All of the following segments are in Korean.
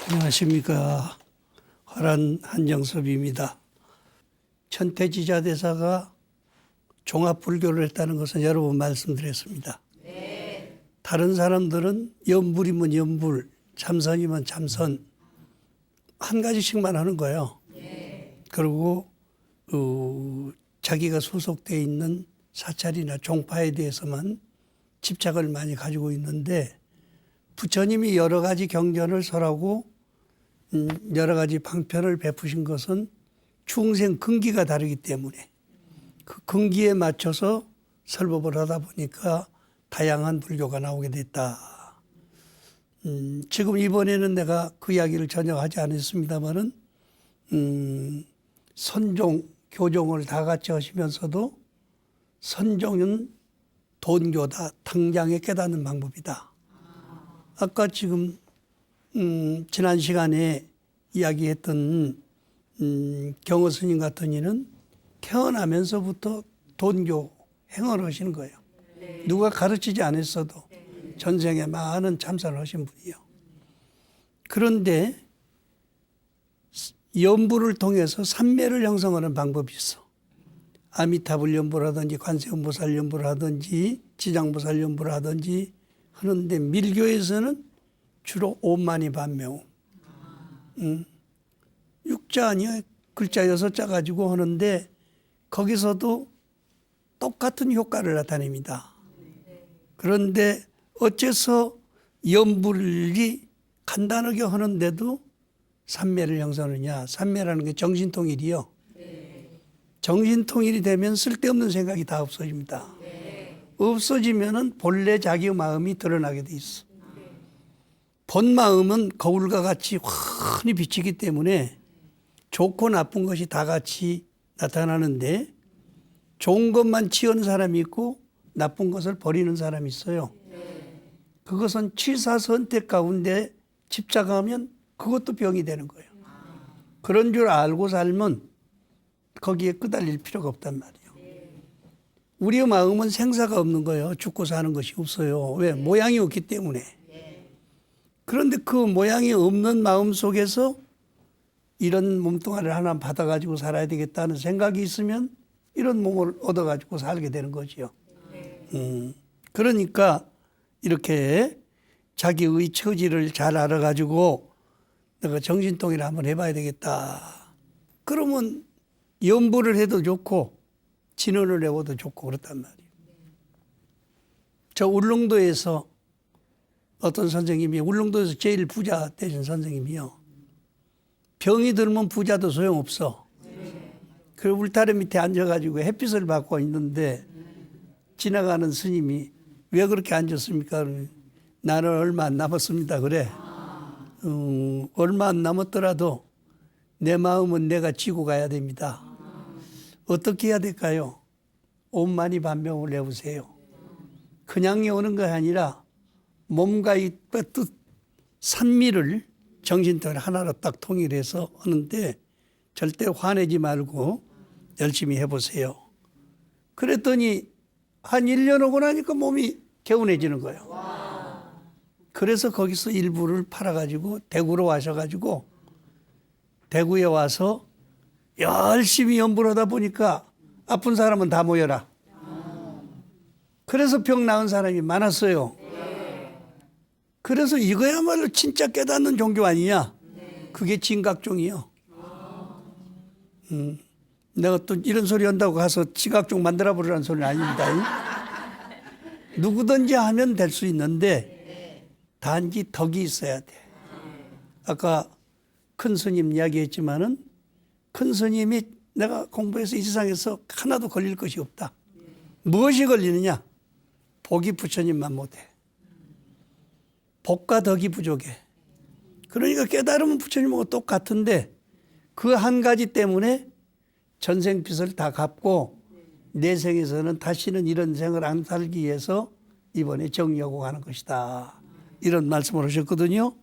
안녕하십니까. 화란 한정섭입니다. 천태지자대사가 종합불교를 했다는 것은 여러 번 말씀드렸습니다. 네. 다른 사람들은 연불이면 연불, 참선이면 참선 한 가지씩만 하는 거예요. 네. 그리고 자기가 소속되어 있는 사찰이나 종파에 대해서만 집착을 많이 가지고 있는데 부처님이 여러 가지 경전을 설하고 여러 가지 방편을 베푸신 것은 충생 근기가 다르기 때문에 그 근기에 맞춰서 설법을 하다 보니까 다양한 불교가 나오게 됐다. 지금 이번에는 내가 그 이야기를 전혀 하지 않았습니다만은 선종, 교종을 다 같이 하시면서도 선종은 돈교다. 당장에 깨닫는 방법이다. 아까 지금 지난 시간에 이야기했던 경호 스님 같은 이는 태어나면서부터 돈교 행을 하시는 거예요. 네. 누가 가르치지 않았어도 전생에 많은 참선을 하신 분이요. 그런데 연불을 통해서 삼매를 형성하는 방법이 있어. 아미타불 연불을 하든지 관세음보살 연불을 하든지 지장보살 연불을 하든지 하는데 밀교에서는 주로 옴마니 반매옴. 육자 아니야. 글자 6자 가지고 하는데 거기서도 똑같은 효과를 나타냅니다. 그런데 어째서 연불이 간단하게 하는데도 삼매를 형성하느냐. 삼매라는 게 정신통일이요. 정신통일이 되면 쓸데없는 생각이 다 없어집니다. 없어지면은 본래 자기의 마음이 드러나게 돼 있어. 본 마음은 거울과 같이 환히 비치기 때문에 좋고 나쁜 것이 다 같이 나타나는데 좋은 것만 취하는 사람이 있고 나쁜 것을 버리는 사람이 있어요. 그것은 취사 선택 가운데 집착하면 그것도 병이 되는 거예요. 그런 줄 알고 살면 거기에 끄달릴 필요가 없단 말이에요. 우리의 마음은 생사가 없는 거예요. 죽고 사는 것이 없어요. 왜? 모양이 없기 때문에. 그런데 그 모양이 없는 마음 속에서 이런 몸뚱아리를 하나 받아가지고 살아야 되겠다는 생각이 있으면 이런 몸을 얻어가지고 살게 되는 거지요. 그러니까 이렇게 자기의 처지를 잘 알아가지고 내가 정신통일을 한번 해봐야 되겠다. 그러면 연불을 해도 좋고 진언을 해도 좋고 그렇단 말이에요. 저 울릉도에서 어떤 선생님이 울릉도에서 제일 부자 되신 선생님이요. 병이 들면 부자도 소용없어. 그 울타리 밑에 앉아가지고 햇빛을 받고 있는데 지나가는 스님이 왜 그렇게 앉았습니까? 나는 얼마 안 남았습니다. 그래. 얼마 안 남았더라도 내 마음은 내가 지고 가야 됩니다. 어떻게 해야 될까요? 옴마니 반명을 해보세요. 그냥 오는 것이 아니라 몸과 이 뜻, 산미를 정신통일 하나로 딱 통일해서 하는데 절대 화내지 말고 열심히 해보세요. 그랬더니 한 1년 오고 나니까 몸이 개운해지는 거예요. 그래서 거기서 일부를 팔아가지고 대구로 와셔가지고 대구에 와서 열심히 연불 하다 보니까 아픈 사람은 다 모여라. 그래서 병 나은 사람이 많았어요. 그래서 이거야말로 진짜 깨닫는 종교 아니냐. 그게 진각종이요. 내가 또 이런 소리 한다고 가서 지각종 만들어 보라는 소리는 아닙니다. 누구든지 하면 될 수 있는데 단지 덕이 있어야 돼. 아까 큰 스님 이야기했지만은 큰 스님이 내가 공부해서 이 세상에서 하나도 걸릴 것이 없다. 무엇이 걸리느냐? 복이 부처님만 못해. 복과 덕이 부족해. 그러니까 깨달으면 부처님하고 똑같은데 그 한 가지 때문에 전생빚을 다 갚고 내 생에서는 다시는 이런 생을 안 살기 위해서 이번에 정리하고 가는 것이다. 이런 말씀을 하셨거든요.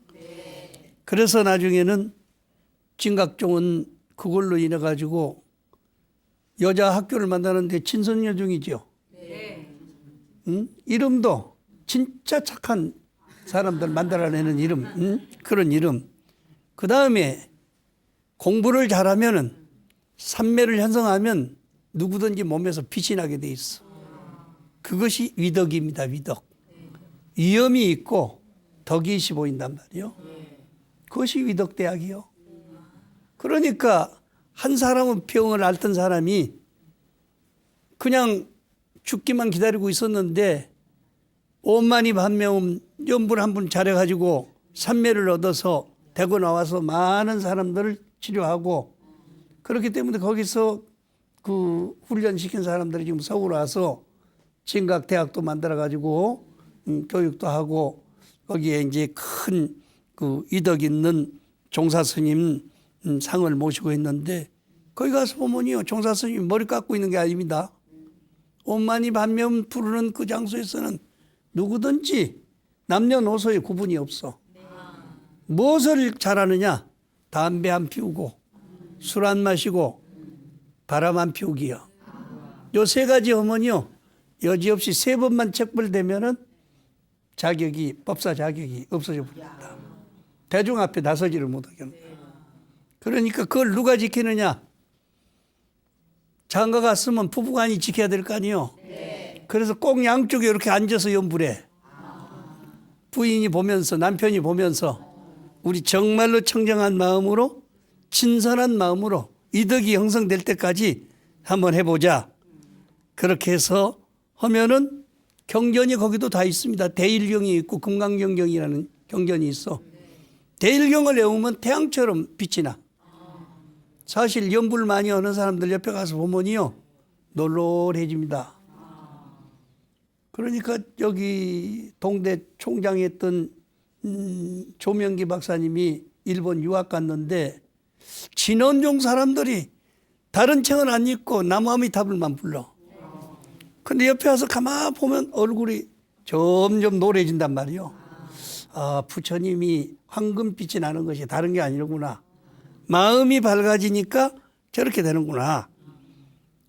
그래서 나중에는 진각종은 그걸로 인해 가지고 여자 학교를 만드는데 친선여중이죠. 이름도 진짜 착한 사람들 만들어내는 이름, 그런 이름. 그 다음에 공부를 잘하면은 삼매를 형성하면 누구든지 몸에서 빛이 나게 돼 있어. 그것이 위덕입니다. 위덕. 위엄이 있고 덕이시 보인단 말이요. 그것이 위덕대학이요. 그러니까 한 사람은 병을 앓던 사람이 그냥 죽기만 기다리고 있었는데 오만이 반면 연불 한 분 잘해가지고 삼매를 얻어서 대고 나와서 많은 사람들을 치료하고, 그렇기 때문에 거기서 그 훈련시킨 사람들이 지금 서울 와서 진각대학도 만들어가지고 교육도 하고, 거기에 이제 큰 그 이덕 있는 종사 스님 상을 모시고 있는데, 거기 가서 보면요, 종사 스님이 머리 깎고 있는 게 아닙니다. 오만이 반면 부르는 그 장소에서는 누구든지 남녀노소의 구분이 없어. 무엇을 잘하느냐? 담배 안 피우고 술 안 마시고 바람 안 피우기요. 요 세 가지 하면요, 여지없이 세 번만 책벌되면은 자격이, 법사 자격이 없어져 버립니다. 대중 앞에 나서지를 못하게 합니다. 그러니까 그걸 누가 지키느냐? 장가 갔으면 부부간이 지켜야 될 거 아니에요. 그래서 꼭 양쪽에 이렇게 앉아서 연불해. 부인이 보면서, 남편이 보면서 우리 정말로 청정한 마음으로, 친선한 마음으로 이덕이 형성될 때까지 한번 해보자. 그렇게 해서 하면은 경전이 거기도 다 있습니다. 대일경이 있고 금강경경이라는 경전이 있어. 대일경을 외우면 태양처럼 빛이 나. 사실 연불 많이 하는 사람들 옆에 가서 보면요, 놀놀해집니다. 그러니까 여기 동대 총장이 했던 조명기 박사님이 일본 유학 갔는데 진원종 사람들이 다른 책은 안 읽고 나무아미타불만 불러. 근데 옆에 와서 가만 보면 얼굴이 점점 노래진단 말이에요. 아, 부처님이 황금빛이 나는 것이 다른 게 아니구나. 마음이 밝아지니까 저렇게 되는구나.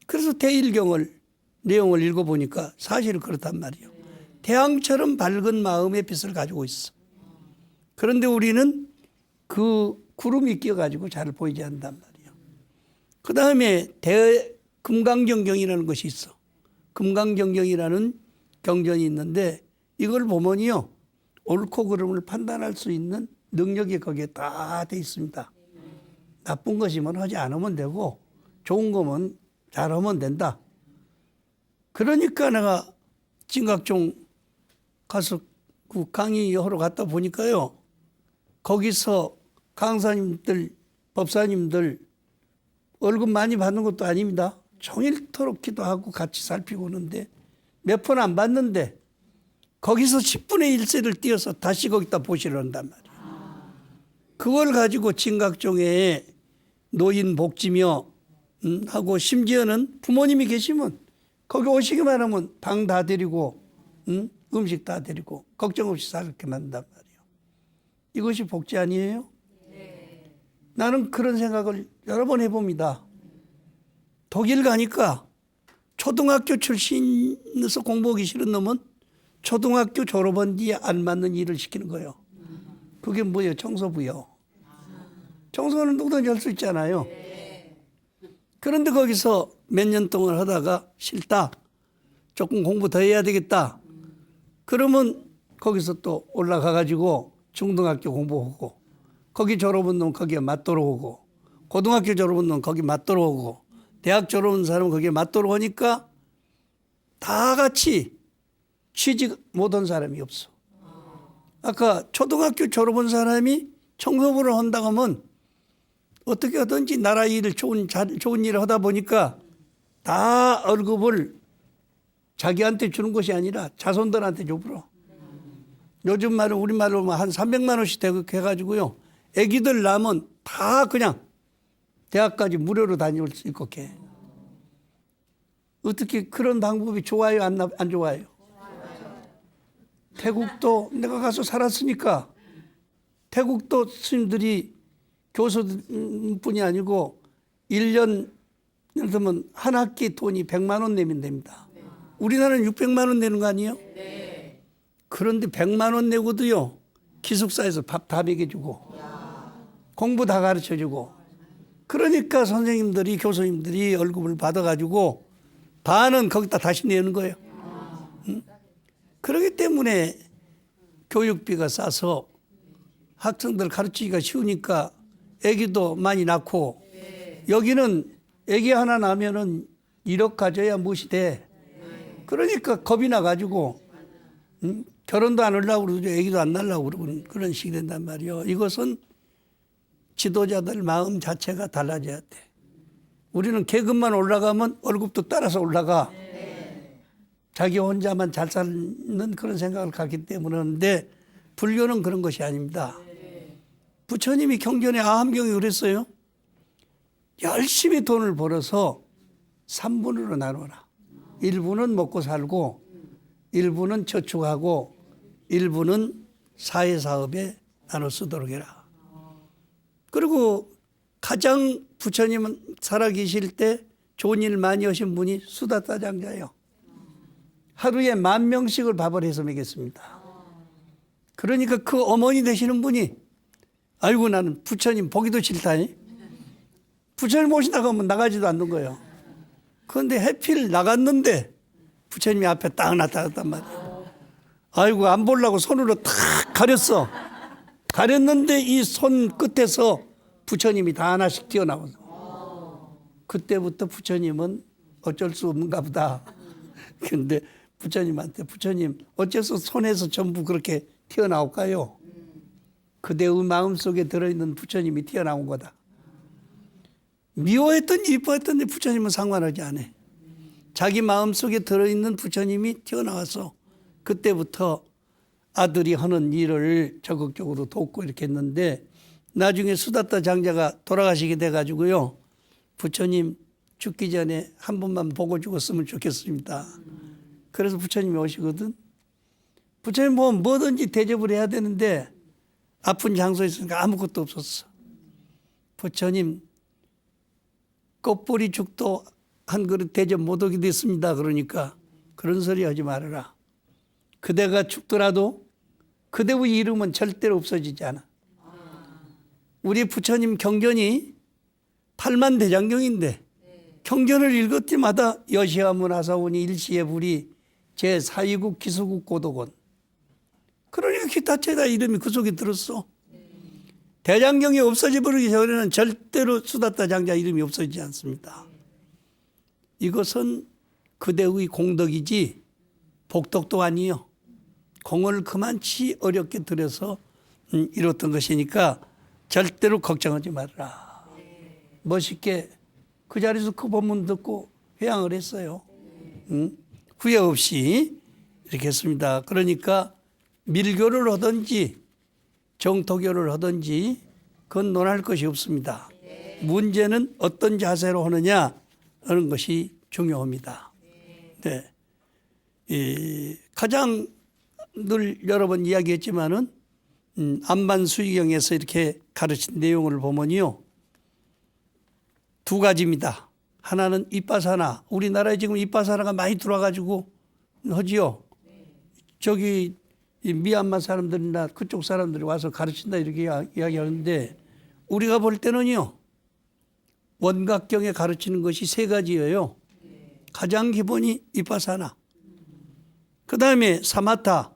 그래서 대일경을 내용을 읽어보니까 사실은 그렇단 말이에요. 태양처럼 밝은 마음의 빛을 가지고 있어. 그런데 우리는 그 구름이 끼어가지고 잘 보이지 않단 말이에요. 그 다음에 금강경경이라는 것이 있어. 금강경경이라는 경전이 있는데 이걸 보면요, 옳고 그름을 판단할 수 있는 능력이 거기에 다 돼 있습니다. 나쁜 것이면 하지 않으면 되고 좋은 거면 잘하면 된다. 그러니까 내가 진각종 가서 그 강의하러 갔다 보니까요, 거기서 강사님들, 법사님들 월급 많이 받는 것도 아닙니다. 종일토록 기도하고 같이 살피고 오는데 몇 푼 안 받는데 거기서 10분의 1세를 띄어서 다시 거기다 보시러 한단 말이에요. 그걸 가지고 진각종에 노인 복지며 하고, 심지어는 부모님이 계시면 거기 오시기만 하면 방 다 드리고 음식 다 드리고 걱정 없이 살게 만든단 말이에요. 이것이 복지 아니에요? 네. 나는 그런 생각을 여러 번 해봅니다. 독일 가니까 초등학교 출신에서 공부하기 싫은 놈은 초등학교 졸업한 뒤에 안 맞는 일을 시키는 거예요. 그게 뭐예요? 청소부요. 청소는 누구든지 할 수 있잖아요. 그런데 거기서 몇 년 동안 하다가 싫다, 조금 공부 더 해야 되겠다, 그러면 거기서 또 올라가 가지고 중등학교 공부하고, 거기 졸업한 놈 거기에 맞도록 오고, 고등학교 졸업한 놈 거기 맞도록 오고, 대학 졸업한 사람은 거기에 맞도록 오니까 다 같이 취직 못한 사람이 없어. 아까 초등학교 졸업한 사람이 청소부를 한다고 하면 어떻게 하든지 나라 일을 좋은 일을 하다 보니까 다 월급을 자기한테 주는 것이 아니라 자손들한테 줘버려. 요즘 말로 우리말로 한 300만 원씩 대급해가지고요, 애기들 낳으면 다 그냥 대학까지 무료로 다닐 수 있게. 어떻게 그런 방법이 좋아요, 안 좋아요? 태국도 내가 가서 살았으니까 태국도 스님들이 교수뿐이 아니고 1년, 예를 들면 한 학기 돈이 100만 원 내면 됩니다. 우리나라는 600만 원 내는 거 아니에요? 그런데 100만 원 내고도요, 기숙사에서 밥 다 먹여주고 공부 다 가르쳐주고. 그러니까 선생님들이 교수님들이 월급을 받아가지고 반은 거기다 다시 내는 거예요. 응? 그렇기 때문에 교육비가 싸서 학생들 가르치기가 쉬우니까 아기도 많이 낳고, 여기는 아기 하나 낳으면은 1억 가져야 무엇이 돼. 그러니까 겁이 나가지고 결혼도 안 하려고 그러고 아기도 안 낳으려고 그러고 그런 식이 된단 말이에요. 이것은 지도자들 마음 자체가 달라져야 돼. 우리는 계급만 올라가면 월급도 따라서 올라가. 자기 혼자만 잘 사는 그런 생각을 갖기 때문에. 그런데 불교는 그런 것이 아닙니다. 부처님이 경전에 아함경에 그랬어요. 열심히 돈을 벌어서 3분으로 나눠라. 1분은 먹고 살고, 1분은 저축하고, 1분은 사회사업에 나눠 쓰도록 해라. 그리고 가장 부처님은 살아계실 때 좋은 일 많이 하신 분이 수다타 장자예요. 하루에 10,000명씩을 밥을 해서 먹였습니다. 그러니까 그 어머니 되시는 분이, 아이고 나는 부처님 보기도 싫다니. 부처님 모시다가 하면 나가지도 않는 거예요. 그런데 해필 나갔는데 부처님이 앞에 딱 나타났단 말이에요. 아이고 안 보려고 손으로 탁 가렸어. 가렸는데 이 손 끝에서 부처님이 다 하나씩 튀어나와서, 그때부터 부처님은 어쩔 수 없는가 보다. 그런데 부처님한테, 부처님 어째서 손에서 전부 그렇게 튀어나올까요? 그대의 마음속에 들어있는 부처님이 튀어나온 거다. 미워했던 이뻐했던 부처님은 상관하지 않아. 자기 마음속에 들어있는 부처님이 튀어나와서 그때부터 아들이 하는 일을 적극적으로 돕고 이렇게 했는데, 나중에 수다타 장자가 돌아가시게 돼가지고요, 부처님 죽기 전에 한 번만 보고 죽었으면 좋겠습니다. 그래서 부처님이 오시거든. 부처님 보면 뭐든지 대접을 해야 되는데 아픈 장소에 있으니까 아무것도 없었어. 부처님 꽃뿌리 죽도 한 그릇 대접 못 오게 됐습니다. 그러니까 그런 소리 하지 말아라. 그대가 죽더라도 그대의 이름은 절대로 없어지지 않아. 우리 부처님 경전이 8만대장경인데 경전을 읽을 때마다 여시하문하사오니 일시에 불이 제4위국 기수국 고도곤. 그러니까 기타체다 이름이 그 속에 들었어. 대장경이 없어져버리기 전에는 절대로 수다타 장자 이름이 없어지지 않습니다. 이것은 그대의 공덕이지 복덕도 아니요. 공을 그만치 어렵게 들여서 이뤘던 것이니까 절대로 걱정하지 말아라. 멋있게 그 자리에서 그 법문 듣고 회양을 했어요. 후회 없이 이렇게 했습니다. 그러니까 밀교를 하든지 정토교를 하든지 그건 논할 것이 없습니다. 문제는 어떤 자세로 하느냐 하는 것이 중요합니다. 네. 가장 늘 여러 번 이야기했지만은 안반수의경에서 이렇게 가르친 내용을 보면요, 두 가지입니다. 하나는 이빠사나, 우리나라에 지금 이빠사나가 많이 들어와가지고 하지요. 저기 미얀마 사람들이나 그쪽 사람들이 와서 가르친다 이렇게 이야기하는데, 우리가 볼 때는요, 원각경에 가르치는 것이 세 가지예요. 가장 기본이 이빠사나, 그 다음에 사마타,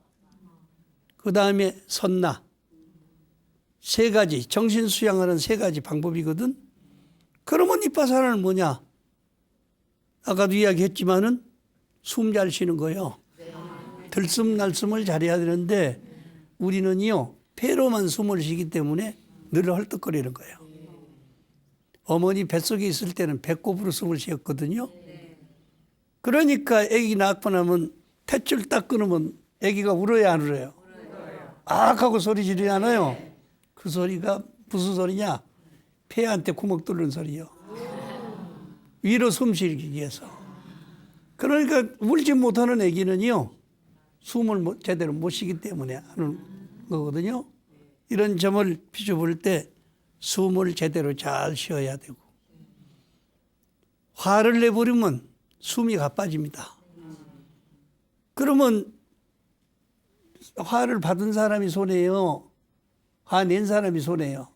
그 다음에 선나. 세 가지, 정신 수양하는 세 가지 방법이거든. 그러면 이빠사나는 뭐냐? 아까도 이야기했지만은 숨 잘 쉬는 거예요. 들숨 날숨을 잘해야 되는데 우리는요, 폐로만 숨을 쉬기 때문에 늘 헐떡거리는 거예요. 어머니 뱃속에 있을 때는 배꼽으로 숨을 쉬었거든요. 그러니까 아기 낳고 나면 탯줄 딱 끊으면 아기가 울어야 안 울어요? 악 하고 소리 지르지 않아요? 그 소리가 무슨 소리냐? 폐한테 구멍 뚫는 소리요. 위로 숨 쉬기 위해서. 그러니까 울지 못하는 아기는요, 숨을 제대로 못 쉬기 때문에 하는 거거든요. 이런 점을 비춰볼 때 숨을 제대로 잘 쉬어야 되고, 화를 내버리면 숨이 가빠집니다. 그러면 화를 받은 사람이 손해요? 화낸 사람이 손해요?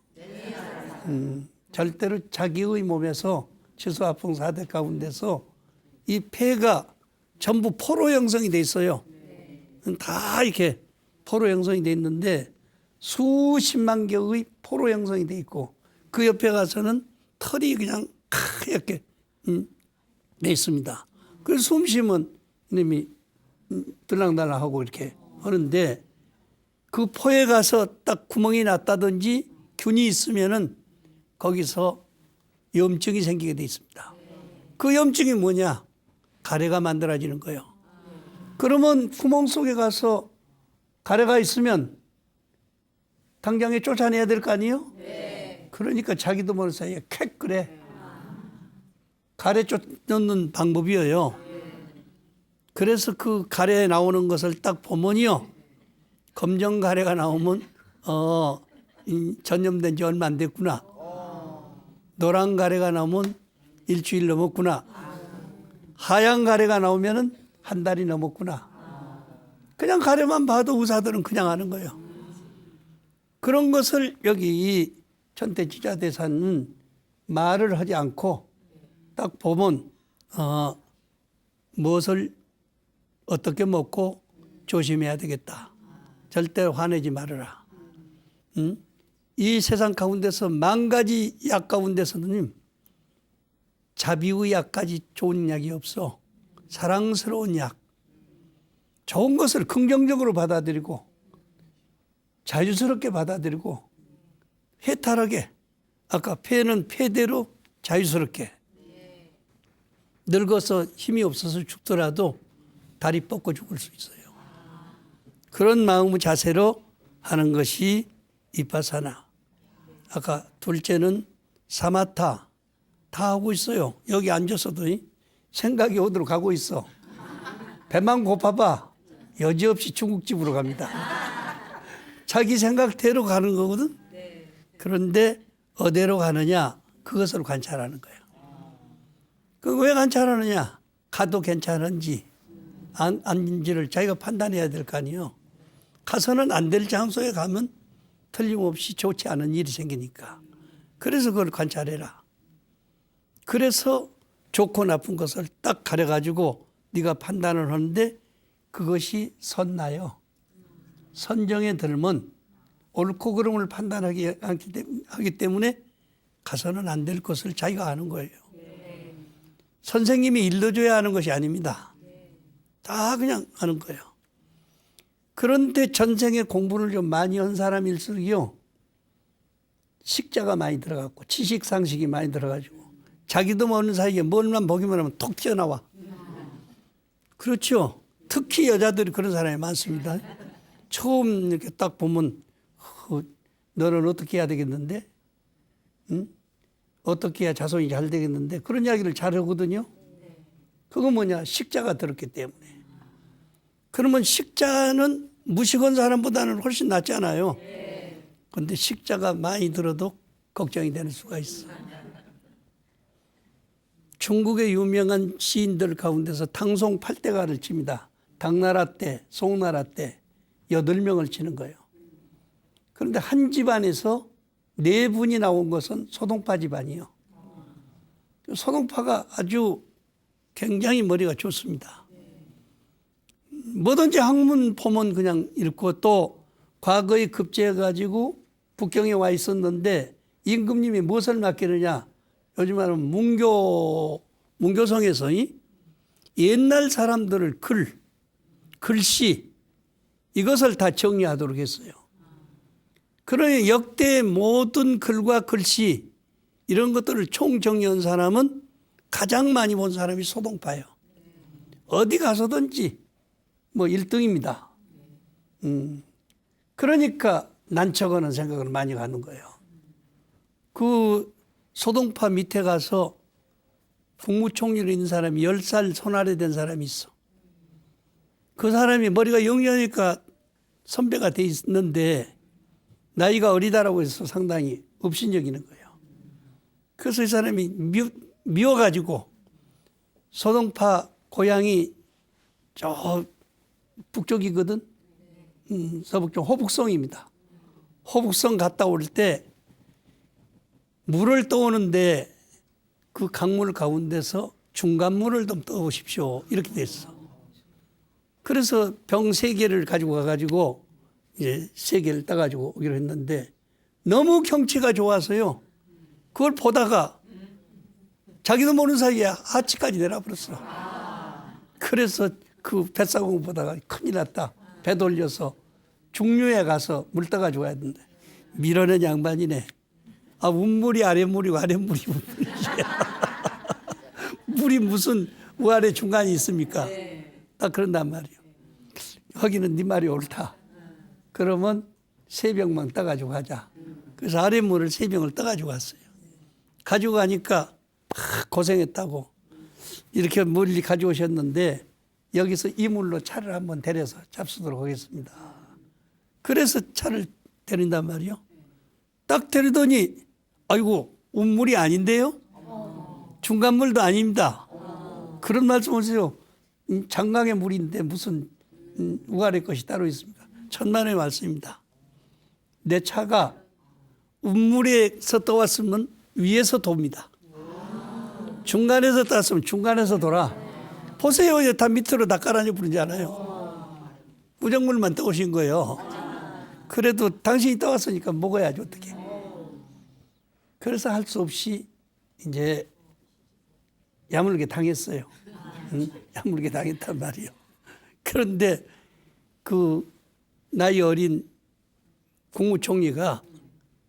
절대로 자기의 몸에서 치수화풍 4대 가운데서 이 폐가 전부 포로 형성이 돼 있어요. 다 이렇게 포로 형성이 돼 있는데 수십만 개의 포로 형성이 돼 있고 그 옆에 가서는 털이 그냥 이렇게 돼 있습니다. 그래서 숨 쉬면 이놈이 들랑달랑하고 이렇게 하는데 그 포에 가서 딱 구멍이 났다든지 균이 있으면은 거기서 염증이 생기게 돼 있습니다. 그 염증이 뭐냐? 가래가 만들어지는 거예요. 그러면 구멍 속에 가서 가래가 있으면 당장에 쫓아내야 될 거 아니에요? 네. 그러니까 자기도 모르는 사이에 캣 그래. 가래 쫓는 방법이에요. 그래서 그 가래 나오는 것을 딱 보면요. 검정 가래가 나오면 전염된 지 얼마 안 됐구나. 노란 가래가 나오면 일주일 넘었구나. 하얀 가래가 나오면은 한 달이 넘었구나. 그냥 가래만 봐도 의사들은 그냥 아는 거예요. 그런 것을 여기 이 천태지자대사는 말을 하지 않고 딱 보면 무엇을 어떻게 먹고 조심해야 되겠다. 절대 화내지 말아라. 이 세상 가운데서 만 가지 약 가운데서는 자비의 약까지 좋은 약이 없어. 사랑스러운 약. 좋은 것을 긍정적으로 받아들이고 자유스럽게 받아들이고 해탈하게. 아까 폐는 폐대로 자유스럽게. 늙어서 힘이 없어서 죽더라도 다리 뻗고 죽을 수 있어요. 그런 마음의 자세로 하는 것이 이파사나. 아까 둘째는 사마타. 다 하고 있어요. 여기 앉아서도 생각이 어디로 가고 있어. 배만 고파봐. 여지없이 중국집으로 갑니다. 자기 생각대로 가는 거거든. 그런데 어디로 가느냐? 그것을 관찰하는 거예요. 그 왜 관찰하느냐? 가도 괜찮은지 아닌지를 자기가 판단해야 될 거 아니에요. 가서는 안 될 장소에 가면 틀림없이 좋지 않은 일이 생기니까. 그래서 그걸 관찰해라. 그래서 좋고 나쁜 것을 딱 가려가지고 네가 판단을 하는데 그것이 선나요. 선정에 들면 옳고 그름을 판단하기 하기 때문에 가서는 안 될 것을 자기가 아는 거예요. 선생님이 일러줘야 하는 것이 아닙니다. 다 그냥 아는 거예요. 그런데 전생에 공부를 좀 많이 한 사람일수록요. 식자가 많이 들어갔고 지식 상식이 많이 들어가지고 자기도 모르는 사이에 뭘만 보기만 하면 톡 튀어나와. 그렇죠. 특히 여자들이 그런 사람이 많습니다. 처음 이렇게 딱 보면 너는 어떻게 해야 되겠는데? 응? 어떻게 해야 자손이 잘 되겠는데? 그런 이야기를 잘 하거든요. 그거 뭐냐? 식자가 들었기 때문에. 그러면 식자는 무식한 사람보다는 훨씬 낫잖아요. 그런데 식자가 많이 들어도 걱정이 되는 수가 있어. 중국의 유명한 시인들 가운데서 당송 8대가를 칩니다. 당나라 때, 송나라 때 8명을 치는 거예요. 그런데 한 집안에서 4분이 나온 것은 소동파 집안이에요. 소동파가 아주 굉장히 머리가 좋습니다. 뭐든지 학문 보면 그냥 읽고 또 과거에 급제해가지고 북경에 와 있었는데 임금님이 무엇을 맡기느냐. 요즘 말하면 문교성에서 옛날 사람들을 글씨 이것을 다 정리하도록 했어요. 그러니 역대 모든 글과 글씨 이런 것들을 총정리한 사람은 가장 많이 본 사람이 소동파예요. 어디 가서든지 뭐 1등입니다. 그러니까 난처하는 생각을 많이 가는 거예요. 그 소동파 밑에 가서 국무총리로 있는 사람이 10살 손아래 된 사람이 있어. 그 사람이 머리가 영리하니까 선배가 돼 있는데 나이가 어리다라고 해서 상당히 업신여기는 거예요. 그래서 이 사람이 미워가지고 소동파 고향이 저 북쪽이거든. 서북쪽 호북성입니다. 호북성 갔다 올 때 물을 떠오는데 그 강물 가운데서 중간물을 좀 떠오십시오. 이렇게 됐어. 그래서 병 3개를 가지고 가가지고 이제 3개를 따가지고 오기로 했는데 너무 경치가 좋아서요. 그걸 보다가 자기도 모르는 사이에 하치까지 내려버렸어. 그래서 그 뱃사공 보다가 큰일 났다. 배 돌려서 중류에 가서 물 떠가지고 와야 된다. 밀어낸 양반이네. 아, 윗물이 아랫물이고 아랫물이 윗물이야. 물이 무슨 위아래 중간이 있습니까? 딱 그런단 말이에요. 여기는 네 말이 옳다. 그러면 3병만 떠가지고 가자. 그래서 아랫물을 3병을 떠가지고 갔어요. 가지고 가니까 고생했다고 이렇게 멀리 가져오셨는데 여기서 이물로 차를 한번 데려서 잡수도록 하겠습니다. 그래서 차를 데린단 말이요. 딱 데리더니 아이고 운물이 아닌데요. 중간물도 아닙니다. 그런 말씀 하세요. 장강의 물인데 무슨 우아래 것이 따로 있습니까? 천만의 말씀입니다. 내 차가 운물에서 떠왔으면 위에서 돕니다. 중간에서 땄으면 중간에서 돌아. 보세요. 다 밑으로 다 깔아내 부르잖아요. 우정물만 떠오신 거예요. 그래도 당신이 떠왔으니까 먹어야지 어떻게. 그래서 할 수 없이 이제 야물게 당했어요. 야물게 당했단 말이에요. 그런데 그 나이 어린 국무총리가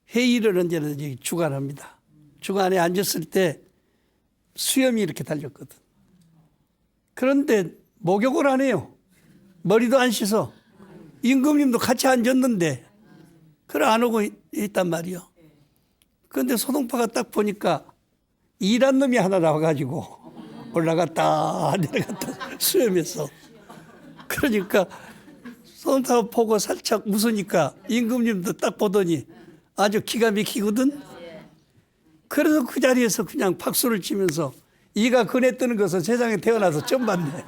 회의를 언제든지 주관합니다. 주관에 앉았을 때 수염이 이렇게 달렸거든. 그런데 목욕을 안 해요. 머리도 안 씻어. 임금님도 같이 앉았는데 그걸 안 오고 있단 말이요. 그런데 소동파가 딱 보니까 일한 놈이 하나 나와가지고 올라갔다 내려갔다 수염에서. 그러니까 소동파가 보고 살짝 웃으니까 임금님도 딱 보더니 아주 기가 막히거든. 그래서 그 자리에서 그냥 박수를 치면서 이가 그네 뜨는 것은 세상에 태어나서 처음 봤네.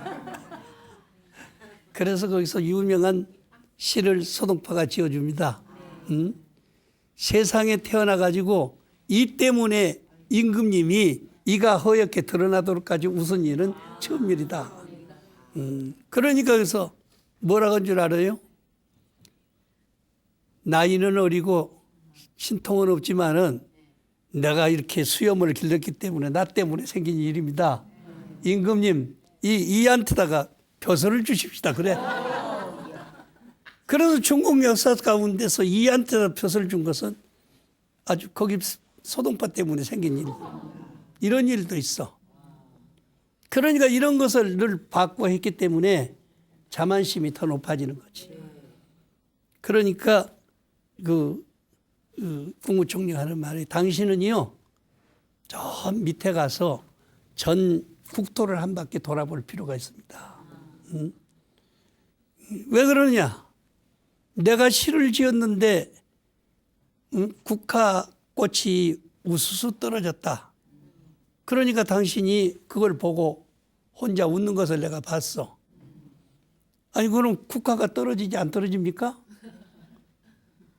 그래서 거기서 유명한 시를 소동파가 지어줍니다. 세상에 태어나가지고 이 때문에 임금님이 이가 허옇게 드러나도록까지 웃은 일은 처음 일이다. 그러니까 그래서 뭐라고 한 줄 알아요? 나이는 어리고 신통은 없지만은 내가 이렇게 수염을 길렀기 때문에 나 때문에 생긴 일입니다. 임금님 이한테다가 벼슬을 주십시다. 그래. 그래서 중국 역사 가운데서 이한테다 벼슬을 준 것은 아주 거기 소동파 때문에 생긴 일. 이런 일도 있어. 그러니까 이런 것을 늘 받고 했기 때문에 자만심이 더 높아지는 거지. 그러니까 국무총리가 하는 말이 당신은요 저 밑에 가서 전 국토를 한 바퀴 돌아볼 필요가 있습니다. 왜 그러냐? 내가 시를 지었는데 국화꽃이 우수수 떨어졌다. 그러니까 당신이 그걸 보고 혼자 웃는 것을 내가 봤어. 아니 그럼 국화가 떨어지지 안 떨어집니까?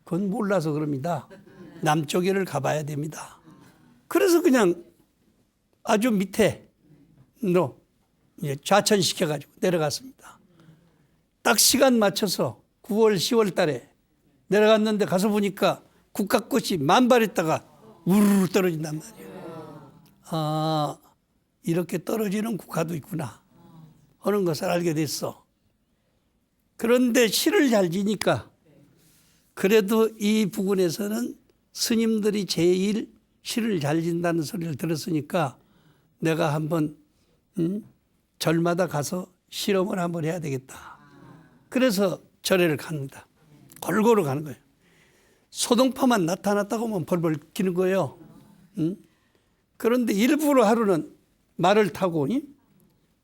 그건 몰라서 그럽니다. 남쪽에를 가봐야 됩니다. 그래서 그냥 아주 밑에로 좌천시켜가지고 내려갔습니다. 딱 시간 맞춰서 9월, 10월 달에 내려갔는데 가서 보니까 국화꽃이 만발했다가 우르르 떨어진단 말이에요. 아, 이렇게 떨어지는 국화도 있구나 하는 것을 알게 됐어. 그런데 시를 잘 지니까 그래도 이 부근에서는 스님들이 제일 시를 잘 진다는 소리를 들었으니까 내가 한번 절마다 가서 실험을 한번 해야 되겠다. 그래서 절에를 갑니다. 골고루 가는 거예요. 소동파만 나타났다고 하면 벌벌 기는 거예요. 그런데 일부러 하루는 말을 타고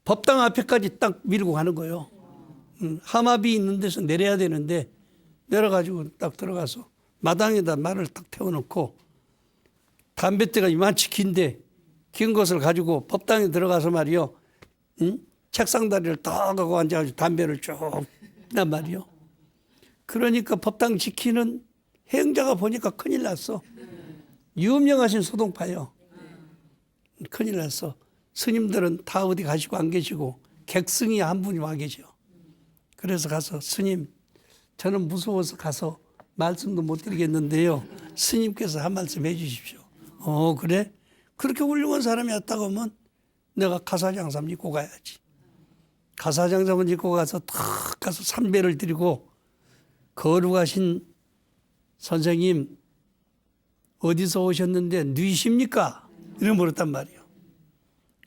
법당 앞에까지 딱 밀고 가는 거예요. 하마비 있는 데서 내려야 되는데 내려가지고 딱 들어가서 마당에다 말을 딱 태워놓고 담뱃대가 이만치 긴데 긴 것을 가지고 법당에 들어가서 말이요. 책상 다리를 딱 하고 앉아가지고 담배를 쭉 난 말이요. 그러니까 법당 지키는 행자가 보니까 큰일 났어. 유명하신 소동파요. 큰일 났어. 스님들은 다 어디 가시고 안 계시고 객승이 한 분이 와 계셔. 그래서 가서 스님, 저는 무서워서 가서 말씀도 못 드리겠는데요. 스님께서 한 말씀 해 주십시오. 그래? 그렇게 훌륭한 사람이 왔다고 하면 내가 가사장삼 입고 가야지. 가사장삼을 입고 가서 탁 가서 삼배를 드리고, 거룩하신 선생님 어디서 오셨는데 누이십니까? 이런 물었단 말이에요.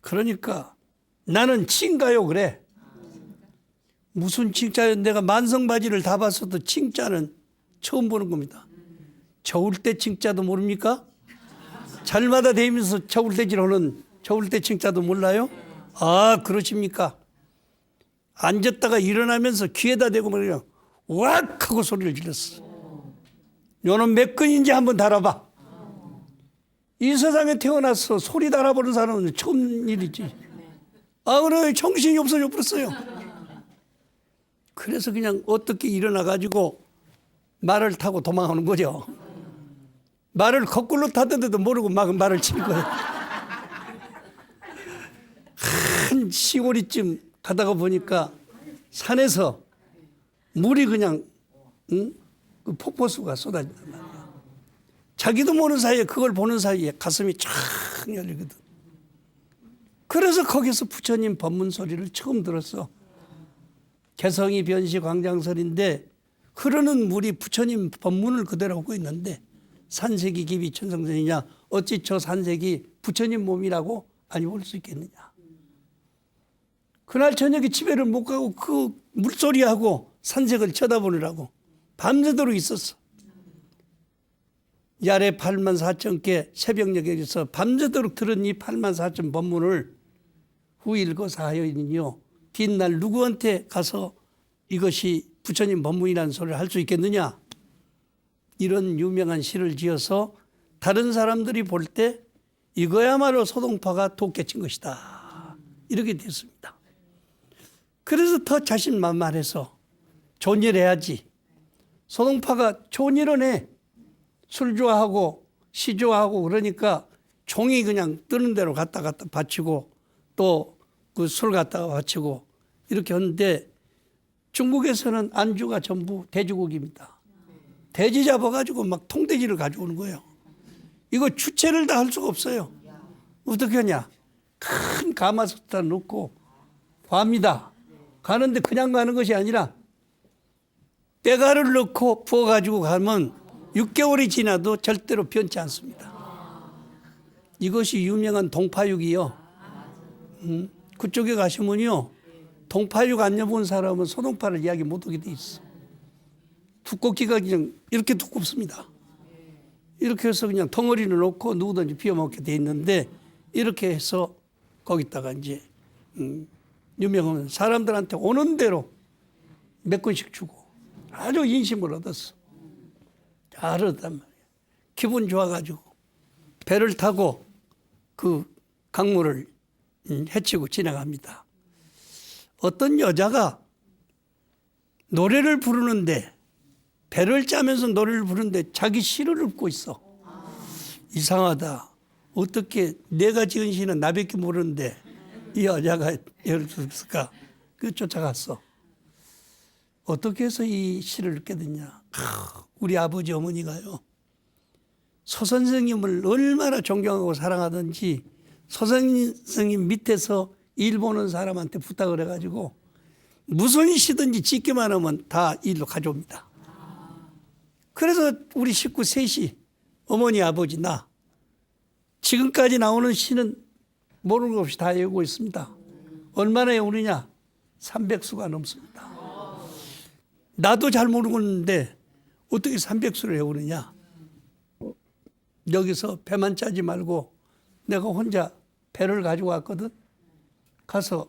그러니까 나는 칭가요 그래. 무슨 칭자요? 내가 만성바지를 다 봤어도 칭자는 처음 보는 겁니다. 저울대 칭자도 모릅니까? 잘마다 다니면서 저울대질 하는 저울대 칭자도 몰라요? 아, 그러십니까? 앉았다가 일어나면서 귀에다 대고 말이야 왁 하고 소리를 질렀어. 너는 몇 근인지 한번 달아봐. 이 세상에 태어나서 소리 달아보는 사람은 처음 일이지. 아, 그래, 정신이 없어져 버렸어요. 그래서 그냥 어떻게 일어나가지고 말을 타고 도망하는 거죠. 말을 거꾸로 타던데도 모르고 막 말을 치는 거예요. 한 시골이쯤 가다가 보니까 산에서 물이 그냥 그 폭포수가 쏟아진단 말이야. 자기도 모르는 사이에 그걸 보는 사이에 가슴이 쫙 열리거든. 그래서 거기서 부처님 법문 소리를 처음 들었어. 개성이 변시 광장설인데 흐르는 물이 부처님 법문을 그대로 하고 있는데 산색이 깊이 천성전이냐 어찌 저 산색이 부처님 몸이라고 아니 볼 수 있겠느냐. 그날 저녁에 집에를 못 가고 그 물소리하고 산색을 쳐다보느라고 밤새도록 있었어. 야래 8만 4천 개 새벽녘에서 밤새도록 들은 이 8만 4천 법문을 후일거사하여니요 뒷날 누구한테 가서 이것이 부처님 법문이라는 소리를 할 수 있겠느냐. 이런 유명한 시를 지어서 다른 사람들이 볼 때 이거야말로 소동파가 독개친 것이다. 이렇게 됐습니다. 그래서 더 자신만만해서 존일해야지. 소동파가 존일은 해. 술 좋아하고 시 좋아하고 그러니까 종이 그냥 뜨는 대로 갖다 바치고 또 그 술 갖다가 바치고 이렇게 하는데 중국에서는 안주가 전부 돼지고기입니다. 돼지 잡아가지고 막 통돼지를 가져오는 거예요. 이거 주체를 다 할 수가 없어요. 어떻게 하냐. 큰 가마솥에다 넣고 갑니다. 가는데 그냥 가는 것이 아니라 때가를 넣고 부어가지고 가면 6개월이 지나도 절대로 변치 않습니다. 이것이 유명한 동파육이요. 그쪽에 가시면요. 동파육 안 여본 사람은 소동파를 이야기 못하게 돼 있어. 두껍기가 그냥 이렇게 두껍습니다. 이렇게 해서 그냥 덩어리를 놓고 누구든지 비워먹게 돼 있는데 이렇게 해서 거기다가 이제 유명한 사람들한테 오는 대로 몇 권씩 주고 아주 인심을 얻었어. 잘 얻었단 말이야. 기분 좋아가지고 배를 타고 그 강물을 헤치고 지나갑니다. 어떤 여자가 노래를 부르는데 배를 짜면서 노래를 부르는데 자기 시를 읊고 있어. 이상하다. 어떻게 내가 지은 시는 나밖에 모르는데 이 여자가 예를 들었을까? 그 쫓아갔어. 어떻게 해서 이 시를 읽게 됐냐. 우리 아버지 어머니가요. 소 선생님을 얼마나 존경하고 사랑하든지 소 선생님 밑에서 일 보는 사람한테 부탁을 해가지고 무슨 시든지 짓기만 하면 다 일로 가져옵니다. 그래서 우리 식구 셋이 어머니 아버지 나 지금까지 나오는 시는 모르는 것 없이 다 외우고 있습니다. 얼마나 외우느냐? 300수가 넘습니다. 나도 잘 모르겠는데 어떻게 300수를 외우느냐? 여기서 배만 짜지 말고 내가 혼자 배를 가지고 왔거든. 가서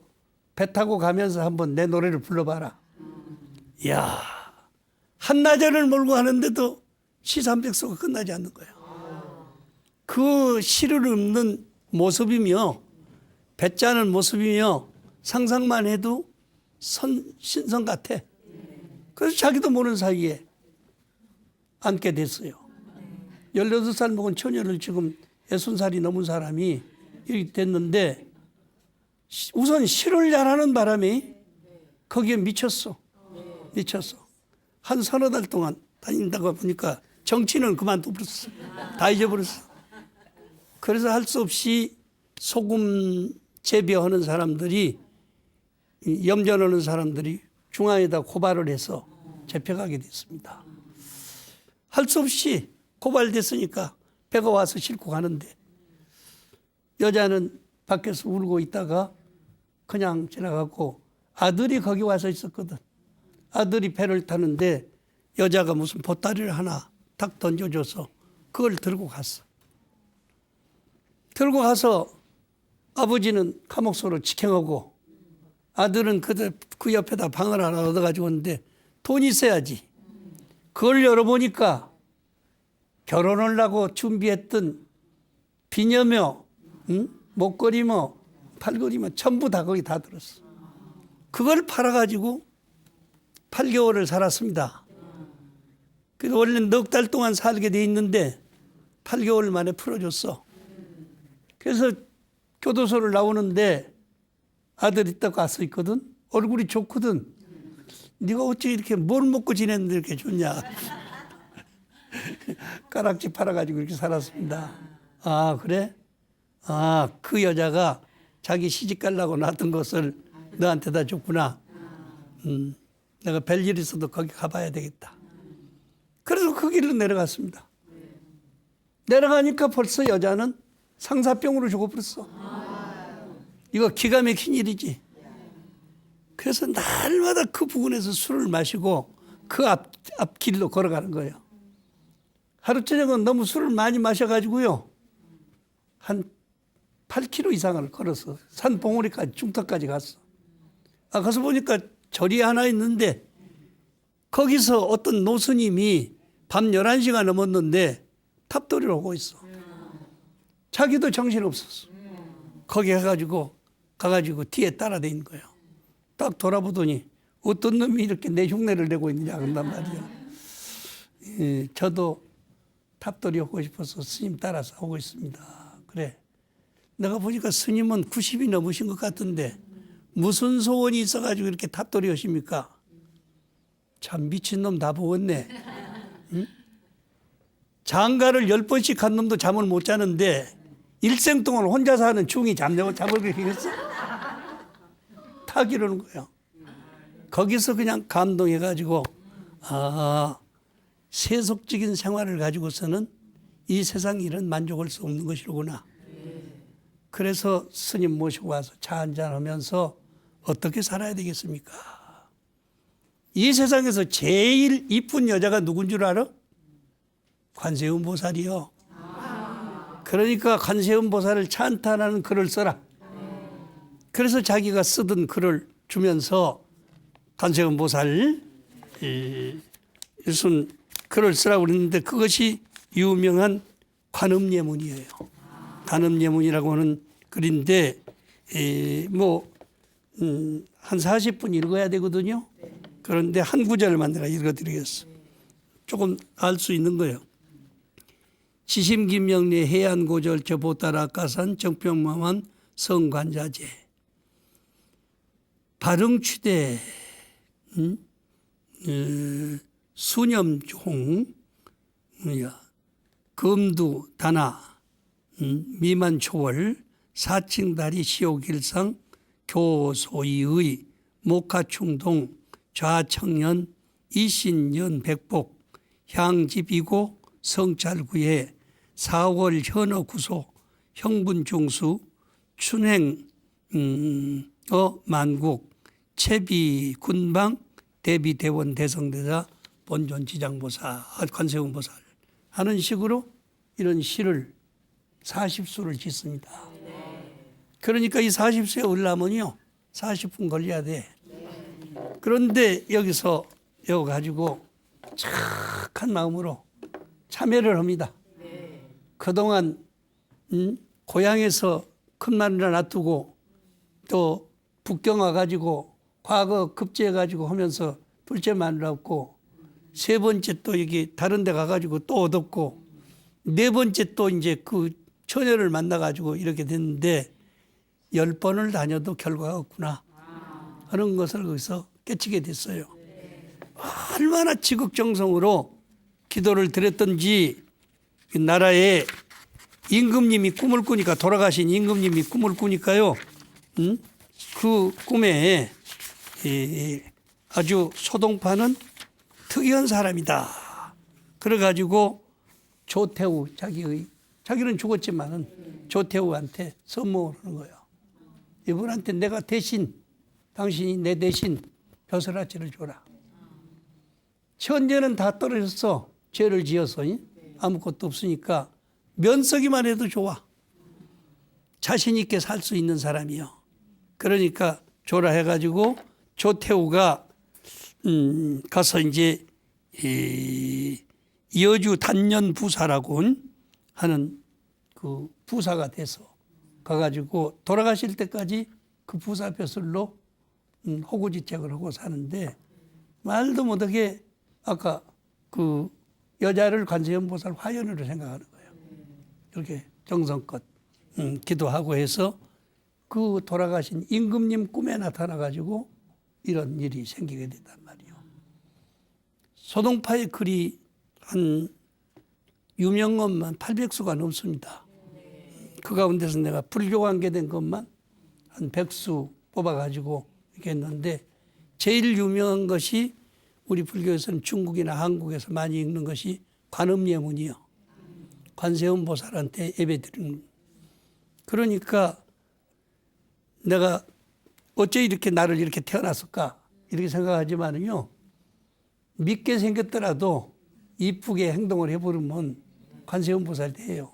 배 타고 가면서 한번 내 노래를 불러봐라. 이야, 한나절을 몰고 하는데도 시 300수가 끝나지 않는 거예요. 그 시를 읊는 모습이며 배 짜는 모습이며 상상만 해도 신선 같아. 그래서 자기도 모르는 사이에 앉게 됐어요. 18살 먹은 처녀를 지금 60살이 넘은 사람이 이렇게 됐는데 우선 시를 잘하는 바람에 거기에 미쳤어. 미쳤어. 한 서너 달 동안 다닌다고 보니까 정치는 그만둬버렸어. 다 잊어버렸어. 그래서 할 수 없이 소금 재배하는 사람들이, 염전하는 사람들이 중앙에다 고발을 해서 잡혀가게 됐습니다. 할 수 없이 고발됐으니까 배가 와서 싣고 가는데 여자는 밖에서 울고 있다가 그냥 지나갔고 아들이 거기 와서 있었거든. 아들이 배를 타는데 여자가 무슨 보따리를 하나 탁 던져줘서 그걸 들고 갔어. 들고 가서 아버지는 감옥소로 직행하고 아들은 그 옆에다 방을 하나 얻어가지고 오는데 돈이 있어야지. 그걸 열어보니까 결혼을 하고 준비했던 비녀며, 목걸이며, 팔걸이며 전부 다 거기 다 들었어. 그걸 팔아가지고 8개월을 살았습니다. 그래서 원래 넉 달 동안 살게 돼 있는데 8개월 만에 풀어줬어. 그래서 교도소를 나오는데 아들이 딱 와서 있거든. 얼굴이 좋거든. 네가 어찌 이렇게 뭘 먹고 지냈는데 이렇게 좋냐. 가락지 팔아가지고 이렇게 살았습니다. 아, 그래? 아, 그 여자가 자기 시집 가려고 놨던 것을 너한테다 줬구나. 내가 별일 있어도 거기 가봐야 되겠다. 그래서 그 길로 내려갔습니다. 내려가니까 벌써 여자는 상사병으로 죽어버렸어. 이거 기가 막힌 일이지. 그래서 날마다 그 부근에서 술을 마시고 그 앞길로 걸어가는 거예요. 하루 저녁은 너무 술을 많이 마셔가지고요. 한 8km 이상을 걸어서 산 봉우리까지 중턱까지 갔어. 가서 보니까 절이 하나 있는데 거기서 어떤 노스님이 밤 11시가 넘었는데 탑돌이를 하고 있어. 자기도 정신없었어. 거기 가가지고 뒤에 따라다닌 거예요. 딱 돌아보더니 어떤 놈이 이렇게 내 흉내를 내고 있느냐 그런단 말이야. 저도 탑돌이 하고 싶어서 스님 따라서 하고 있습니다. 그래. 내가 보니까 스님은 90이 넘으신 것 같은데 무슨 소원이 있어가지고 이렇게 탑돌이 하십니까? 참 미친놈 다 보겠네. 응? 장가를 10번씩 간 놈도 잠을 못 자는데 일생 동안 혼자 사는 중이 잠을 그리겠어? 다 기르는 거예요. 거기서 그냥 감동해가지고 세속적인 생활을 가지고서는 이 세상 일은 만족할 수 없는 것이로구나. 그래서 스님 모시고 와서 차 한잔하면서 어떻게 살아야 되겠습니까? 이 세상에서 제일 이쁜 여자가 누군 줄 알아? 관세음 보살이요. 그러니까 관세음 보살을 찬탄하는 글을 써라. 그래서 자기가 쓰던 글을 주면서 관세음 보살 무슨 글을 쓰라고 그랬는데 그것이 유명한 관음예문이에요. 관음예문이라고 하는 글인데 한 40분 읽어야 되거든요. 그런데 한 구절만 내가 읽어드리겠어. 조금 알 수 있는 거예요. 지심김명리 해안고절저 보따라가산 정평만만 성관자재 발흥취대 수념종 금두 다나 미만초월 사칭다리 시오길상 교소이의 목하충동 좌청년 이신연 백복 향집이고 성찰구에 4월 현어구소 형분중수 춘행 만국 채비 군방 대비대원 대성대자 본존지장보살 관세음보살 하는 식으로 이런 시를 40수를 짓습니다. 그러니까 이 40수에 올라면요 40분 걸려야 돼. 그런데 여기서 이거 가지고 착한 마음으로 참여를 합니다. 그동안 고향에서 큰 마누라 놔두고 또 북경 와가지고 과거 급제해가지고 하면서 둘째 마누라 없고 세 번째 또 여기 다른 데 가가지고 또 얻었고 네 번째 또 이제 그 처녀를 만나가지고 이렇게 됐는데 10번을 다녀도 결과가 없구나 하는 것을 거기서 깨치게 됐어요. 얼마나 지극정성으로 기도를 드렸던지 나라에 임금님이 꿈을 꾸니까 돌아가신 임금님이 꿈을 꾸니까요. 그 꿈에 아주 소동파는 특이한 사람이다. 그래가지고 조태우 자기는 죽었지만은 조태우한테 선물을 하는 거예요. 이분한테 내가 대신 당신이 내 대신 벼슬아치를 줘라. 천재는 다 떨어졌어. 죄를 지어서 아무것도 없으니까 면서기만 해도 좋아. 자신 있게 살 수 있는 사람이요. 그러니까 줘라 해가지고 조태우가 가서 이제 여주 단년 부사라고 하는 그 부사가 돼서 가가지고 돌아가실 때까지 그 부사 벼슬로 호구지책을 하고 사는데 말도 못하게 아까 그 여자를 관세음보살 화연으로 생각하는 거예요. 이렇게 정성껏 기도하고 해서 그 돌아가신 임금님 꿈에 나타나가지고 이런 일이 생기게 됐단 말이에요. 소동파의 글이 한 유명것만 800수가 넘습니다. 그 가운데서 내가 불교 관계된 것만 한 100수 뽑아가지고 이렇게 했는데 제일 유명한 것이 우리 불교에서는 중국이나 한국에서 많이 읽는 것이 관음예문이요. 관세음 보살한테 예배 드리는. 그러니까 내가 어째 이렇게 나를 이렇게 태어났을까 이렇게 생각하지만은요. 믿게 생겼더라도 이쁘게 행동을 해버리면 관세음 보살 돼요.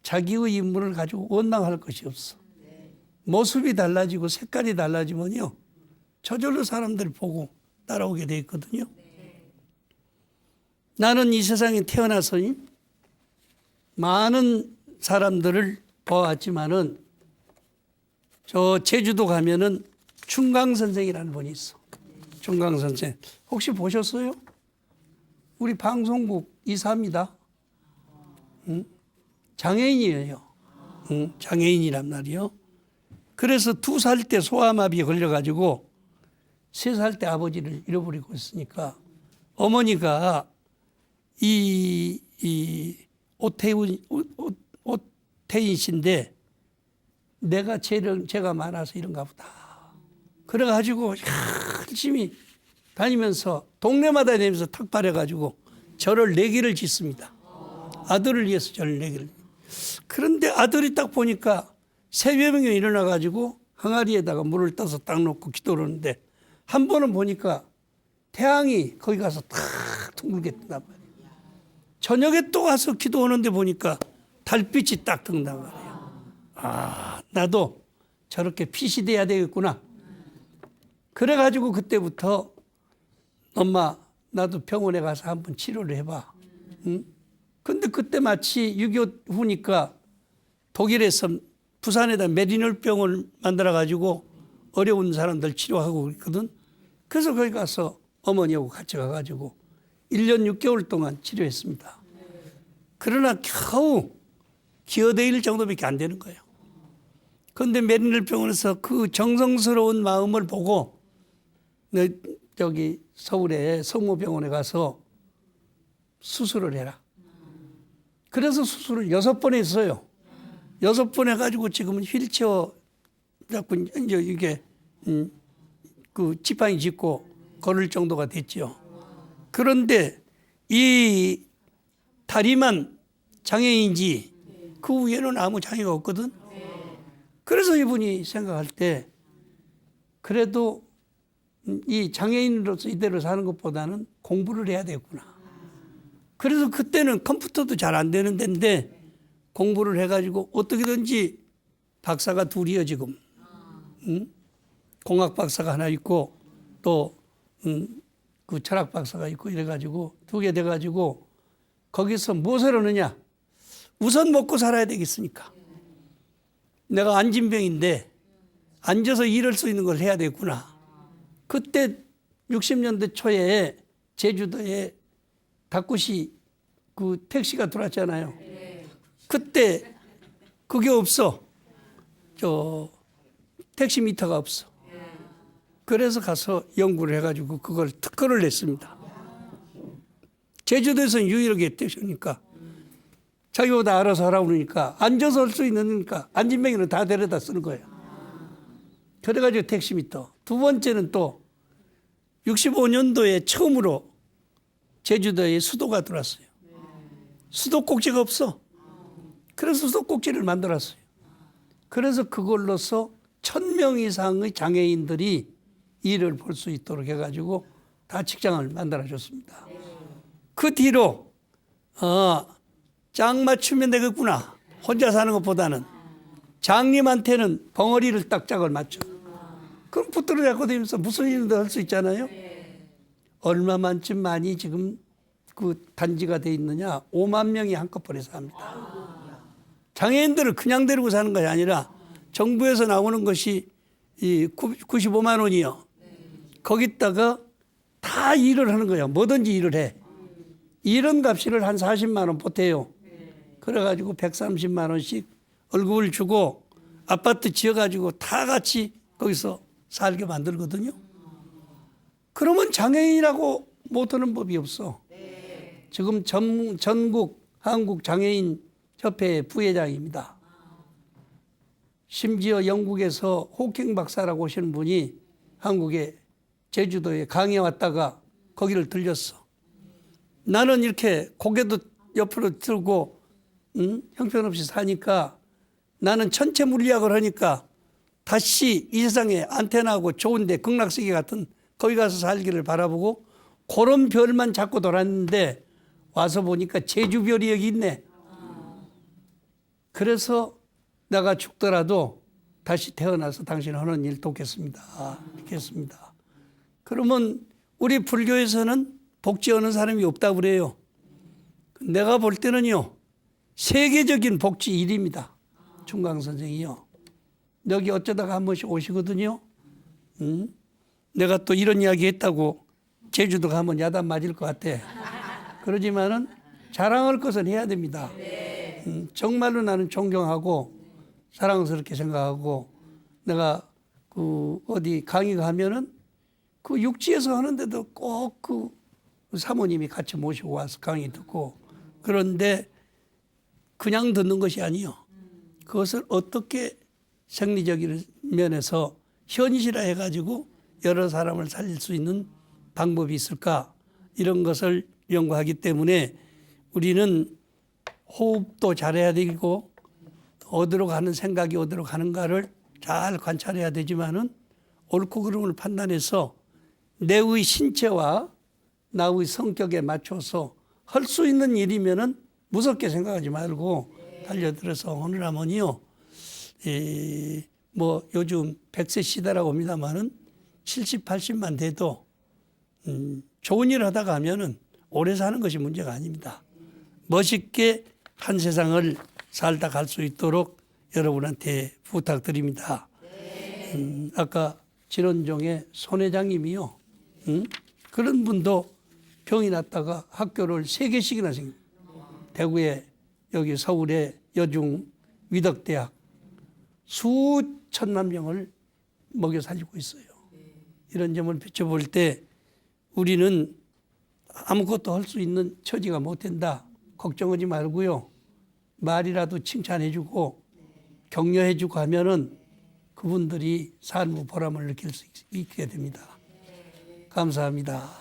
자기의 인물을 가지고 원망할 것이 없어. 모습이 달라지고 색깔이 달라지면요. 저절로 사람들 보고 따라오게 돼 있거든요. 나는 이 세상에 태어나서 많은 사람들을 보았지만은 저 제주도 가면은 충강 선생이라는 분이 있어. 충강 선생. 혹시 보셨어요? 우리 방송국 이사입니다. 장애인이에요. 장애인이란 말이요. 그래서 2살 때 소아마비에 걸려가지고 3살 때 아버지를 잃어버리고 있으니까 어머니가 이 오태인 씨인데 내가 죄가 많아서 이런가 보다. 그래가지고 열심히 다니면서 동네마다 다니면서 탁발해가지고 절을 4개를 짓습니다. 아들을 위해서 절을 4개를. 그런데 아들이 딱 보니까 새벽에 일어나가지고 항아리에다가 물을 떠서 딱 놓고 기도를 하는데 한 번은 보니까 태양이 거기 가서 탁 둥글게 뜬단 말이에요. 저녁에 또 가서 기도하는데 보니까 달빛이 딱 뜬단 말이에요. 아, 나도 저렇게 빛이 돼야 되겠구나. 그래가지고 그때부터 엄마 나도 병원에 가서 한번 치료를 해봐. 응? 근데 그때 마치 6.25 후니까 독일에서 부산에다 메리놀 병을 만들어가지고 어려운 사람들 치료하고 있거든. 그래서 거기 가서 어머니하고 같이 가가지고 1년 6개월 동안 치료했습니다. 그러나 겨우 기어다닐 정도밖에 안 되는 거예요. 그런데 메리놀 병원에서 그 정성스러운 마음을 보고 저기 서울에 성모병원에 가서 수술을 해라. 그래서 수술을 6번 했어요. 6번 해가지고 지금은 휠체어 자꾸 이제 이게 그 지팡이 짚고 걸을 정도가 됐죠. 그런데 이 다리만 장애인지 그 위에는 아무 장애가 없거든. 그래서 이분이 생각할 때 그래도 이 장애인으로서 이대로 사는 것보다는 공부를 해야 되겠구나. 그래서 그때는 컴퓨터도 잘 안 되는 데인데 공부를 해가지고 어떻게든지 박사가 2이요 지금. 공학 박사가 하나 있고 또 그 철학 박사가 있고 이래가지고 2개 돼가지고 거기서 무엇을 하느냐. 우선 먹고 살아야 되겠으니까. 내가 안진병인데 앉아서 일할 수 있는 걸 해야 되겠구나. 그때 60년대 초에 제주도에 다쿠시 그 택시가 들어왔잖아요. 그때 그게 없어. 저 택시 미터가 없어. 그래서 가서 연구를 해가지고 그걸 특허를 냈습니다. 제주도에서는 유일하게 택시니까 자기보다 알아서 하라고 그러니까 앉아서 할 수 있으니까 앉은 명의로 다 데려다 쓰는 거예요. 그래가지고 택시 미터. 두 번째는 또 65년도에 처음으로 제주도에 수도가 들어왔어요. 수도꼭지가 없어. 그래서 수도꼭지를 만들었어요. 그래서 그걸로서 1000명 이상의 장애인들이 일을 볼 수 있도록 해가지고 다 직장을 만들어줬습니다. 그 뒤로 짝 맞추면 되겠구나. 혼자 사는 것보다는 장님한테는 벙어리를 딱 짝을 맞춰. 그럼 붙들어 잡고 다니면서 무슨 일도 할 수 있잖아요. 얼마만큼 많이 지금 그 단지가 돼 있느냐. 5만 명이 한꺼번에 삽니다. 장애인들을 그냥 데리고 사는 것이 아니라 정부에서 나오는 것이 이 95만 원이요. 거기다가 다 일을 하는 거야. 뭐든지 일을 해. 이런 값을 한 40만 원 보태요. 그래가지고 130만 원씩 월급을 주고 아파트 지어가지고 다 같이 거기서 살게 만들거든요. 그러면 장애인이라고 못하는 법이 없어. 지금 전국 한국 장애인 협회 부회장입니다. 심지어 영국에서 호킹 박사라고 하시는 분이 한국에 제주도에 강의에 왔다가 거기를 들렸어. 나는 이렇게 고개도 옆으로 들고 형편없이 사니까 나는 천체 물리학을 하니까 다시 이 세상에 안테나하고 좋은데 극락세계 같은 거기 가서 살기를 바라보고 그런 별만 잡고 돌았는데 와서 보니까 제주별이 여기 있네. 그래서 내가 죽더라도 다시 태어나서 당신 하는 일 돕겠습니다. 이렇게 했습니다. 그러면 우리 불교에서는 복지하는 사람이 없다고 그래요. 내가 볼 때는요. 세계적인 복지 1위입니다. 중강 선생이요. 여기 어쩌다가 한 번씩 오시거든요. 내가 또 이런 이야기 했다고 제주도 가면 야단 맞을 것 같아. 그러지만은 자랑할 것은 해야 됩니다. 정말로 나는 존경하고 사랑스럽게 생각하고 내가 그 어디 강의 가면은 그 육지에서 하는데도 꼭 그 사모님이 같이 모시고 와서 강의 듣고 그런데 그냥 듣는 것이 아니요. 그것을 어떻게 생리적인 면에서 현실화 해가지고 여러 사람을 살릴 수 있는 방법이 있을까 이런 것을 연구하기 때문에 우리는 호흡도 잘해야 되고 어디로 가는 생각이 어디로 가는가를 잘 관찰해야 되지만은 옳고 그름을 판단해서 내의 신체와 나의 성격에 맞춰서 할 수 있는 일이면은 무섭게 생각하지 말고 달려들어서 하느라면요. 뭐 요즘 100세 시대라고 합니다만은 70, 80만 돼도 좋은 일 하다가 하면은 오래 사는 것이 문제가 아닙니다. 멋있게 한 세상을 살다 갈 수 있도록 여러분한테 부탁드립니다. 아까 진원종의 손 회장님이요. 그런 분도 병이 났다가 학교를 3개씩이나 생깁니다. 대구에 여기 서울에 여중 위덕대학 수천만 명을 먹여 살리고 있어요. 이런 점을 비춰볼 때 우리는 아무것도 할 수 있는 처지가 못 된다. 걱정하지 말고요. 말이라도 칭찬해주고 격려해주고 하면은 그분들이 삶의 보람을 느낄 수 있게 됩니다. 감사합니다.